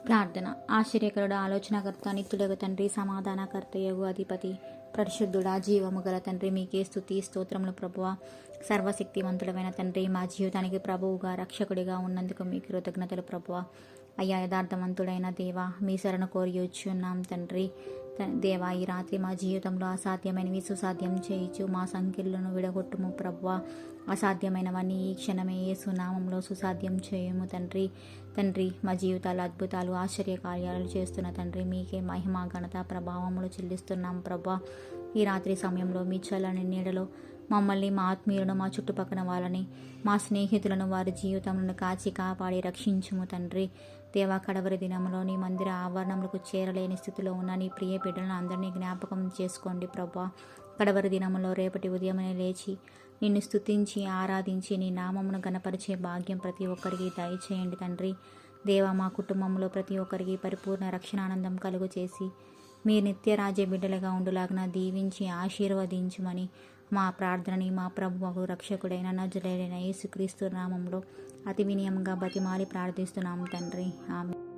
ప్రార్థన. ఆశ్చర్యకరుడు, ఆలోచనకర్త, నిత్యుడగు తండ్రి, సమాధానకర్తయగు అధిపతి, పరిశుద్ధుడా, జీవము గల తండ్రి, మీకే స్తుతి స్తోత్రములు ప్రభువా. సర్వశక్తివంతుడమైన తండ్రి, మా జీవితానికి ప్రభువుగా రక్షకుడిగా ఉన్నందుకు మీకు కృతజ్ఞతలు ప్రభువా. అయ్యా, యథార్థవంతుడైన దేవా, మీ శరణు కోరి వచ్చున్నాం తండ్రి. దేవా, ఈ రాత్రి మా జీవితంలో అసాధ్యమైనవి సుసాధ్యం చేయించు, మా సంఖ్యలను విడగొట్టుము ప్రభువా. అసాధ్యమైనవన్నీ ఈ క్షణమే యేసు నామంలో సుసాధ్యం చేయము తండ్రి. తండ్రి, మా జీవితాలు అద్భుతాలు ఆశ్చర్య కార్యాలు చేస్తున్న తండ్రి, మీకే మహిమ ఘనత ప్రభావములు చెల్లిస్తున్నాం ప్రభా. ఈ రాత్రి సమయంలో మీ చల్లని నీడలో మమ్మల్ని, మా ఆత్మీయులను, మా చుట్టుపక్కల వాళ్ళని, మా స్నేహితులను, వారి జీవితంలో కాచి కాపాడి రక్షించుము తండ్రి. దేవా, కడవరి దినంలో నీ మందిర ఆవరణములకు చేరలేని స్థితిలో ఉన్న నీ ప్రియ బిడ్డలను అందరినీ జ్ఞాపకం చేసుకోండి ప్రభా. కడవరి దినంలో రేపటి ఉదయమనే లేచి నిన్ను స్తుతించి ఆరాధించి నీ నామమును గణపరిచే భాగ్యం ప్రతి ఒక్కరికి దయచేయండి తండ్రి. దేవా, మా కుటుంబంలో ప్రతి ఒక్కరికి పరిపూర్ణ రక్షణానందం కలుగు చేసి మీ నిత్యరాజ్య బిడ్డలుగా ఉండులాగిన దీవించి ఆశీర్వదించుమని మా ప్రార్థనని మా ప్రభువు రక్షకుడైన నజరేయుడైన యేసుక్రీస్తు నామంలో అతి వినయంగా బతిమాలి ప్రార్థిస్తున్నాము తండ్రి. ఆమేన్.